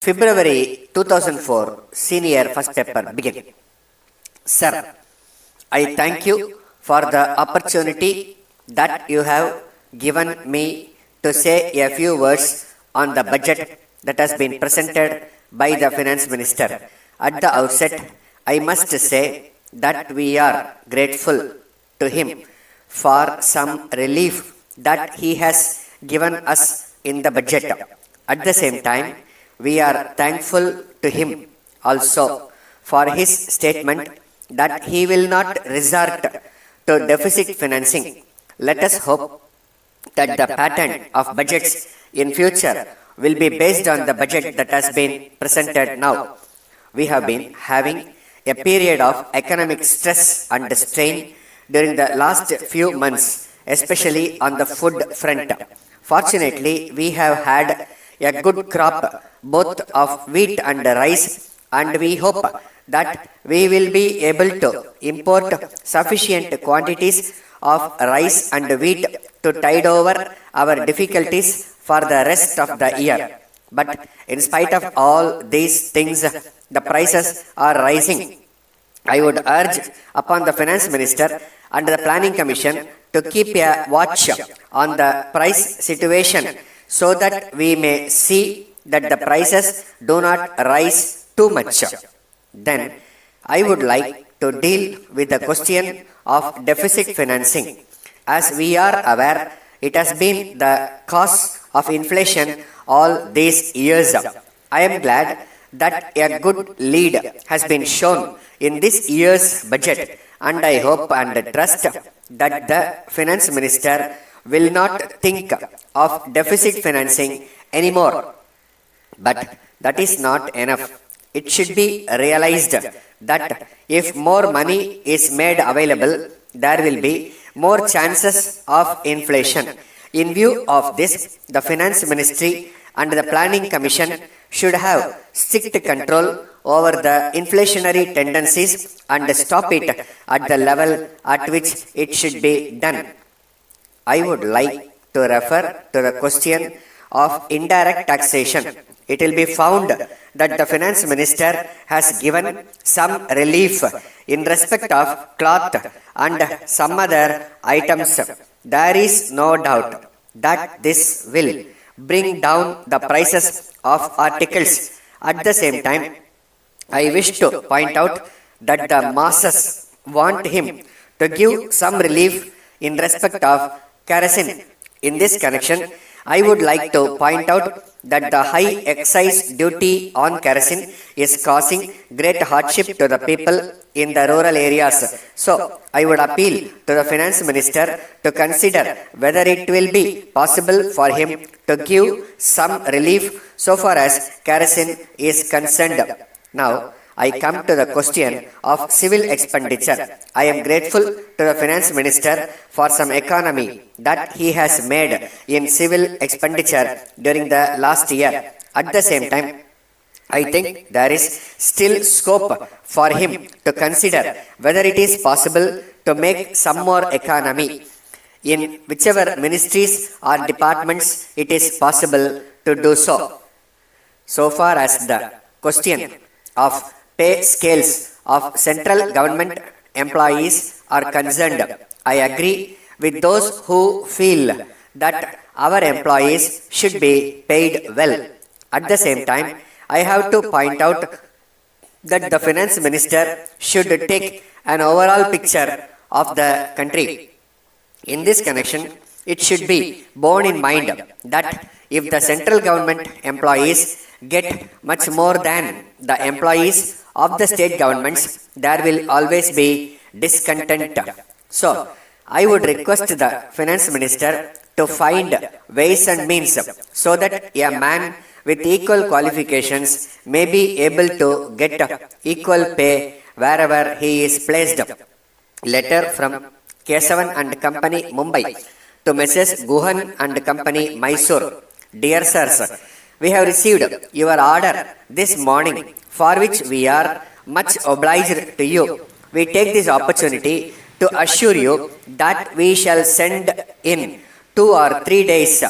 February 2004, Senior First Paper begin. Sir, I thank you for the opportunity that you have given me to say a few words on the budget that has been presented by the Finance Minister. At the outset, I must say that we are grateful to him for some relief that he has given us in the budget. At the same time, we are thankful to him also for his statement that he will not resort to deficit financing. Let us hope that the pattern of budgets in future will be based on the budget that has been presented now. We have been having a period of economic stress and strain during the last few months, especially on the food front. Fortunately, we have had a good crop both of wheat and rice, and we hope that we will be able to import sufficient quantities of rice and wheat to tide over our difficulties for the rest of the year. But in spite of all these things, the prices are rising. I would urge upon the Finance Minister and the Planning Commission to keep a watch on the price situation so that we may see that the prices do not rise too much. Then, I would like to deal with the question of deficit financing. As we are aware, it has been the cause of inflation all these years. I am glad that a good lead has been shown in this year's budget, and I hope and trust that the Finance Minister will not think of deficit financing anymore. But that is not enough. It should be realized that if more money is made available, there will be more chances of inflation. In view of this, the Finance Ministry and the Planning Commission should have strict control over the inflationary tendencies and stop it at the level at which it should be done. I would like to refer to the question of indirect taxation. It will be found that the Finance Minister has given some relief in respect of cloth and some other items. There is no doubt that this will bring down the prices of articles. At the same time, I wish to point out that the masses want him to give some relief in respect of kerosene. In this connection, I would like to point out that the high excise duty on kerosene is causing great hardship to the people in the rural areas. So, I would appeal to the Finance Minister to consider whether it will be possible for him to give some relief so far as kerosene is concerned. Now, I come to the question of civil expenditure. I am grateful to the Finance Minister for some economy that he has made in civil expenditure during the last year. At the same time, I think there is still scope for him to consider whether it is possible to make some more economy. In whichever ministries or departments it is possible to do so. So far as the question of pay scales of central government employees are concerned, I agree with those who feel that our employees should be paid well. At the same time, I have to point out that the Finance Minister should take an overall picture of the country. In this connection, it should be borne in mind that if the central government employees get much more than the employees of the state governments, there will always be discontent. So, I would request the Finance Minister to find ways and means so that a man with equal qualifications may be able to get equal pay wherever he is placed. Letter from Kesavan and Company, Mumbai, to Messrs. Guhan and Company, Mysore. Dear sirs, we have received your order this morning, for which we are much obliged to you. We take this opportunity to assure you that we shall send in 2 or 3 days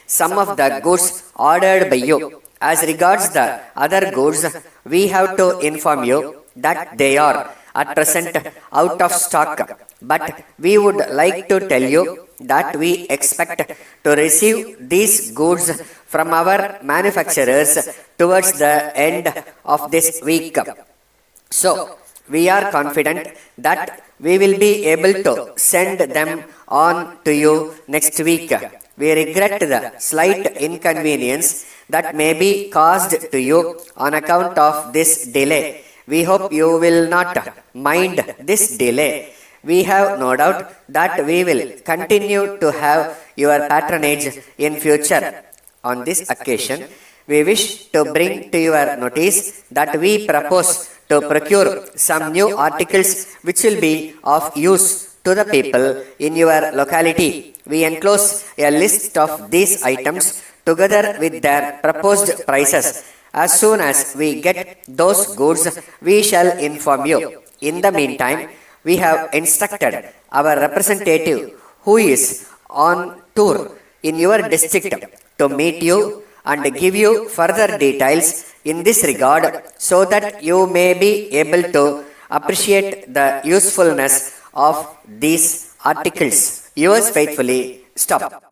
some of the goods ordered by you. As regards the other goods, we have to inform you that they are at present out of stock, but we would like to tell you that we expect to receive these goods from our manufacturers towards the end of this week. So, we are confident that we will be able to send them on to you next week. We regret the slight inconvenience that may be caused to you on account of this delay. We hope you will not mind this delay. We have no doubt that we will continue to have your patronage in future. On this occasion, we wish to bring to your notice that we propose to procure some new articles which will be of use to the people in your locality. We enclose a list of these items together with their proposed prices. As soon as we get those goods, we shall inform you. In the meantime, we have instructed our representative who is on tour in your district to meet you and give you further details in this regard so that you may be able to appreciate the usefulness of these articles. Yours faithfully, Stop.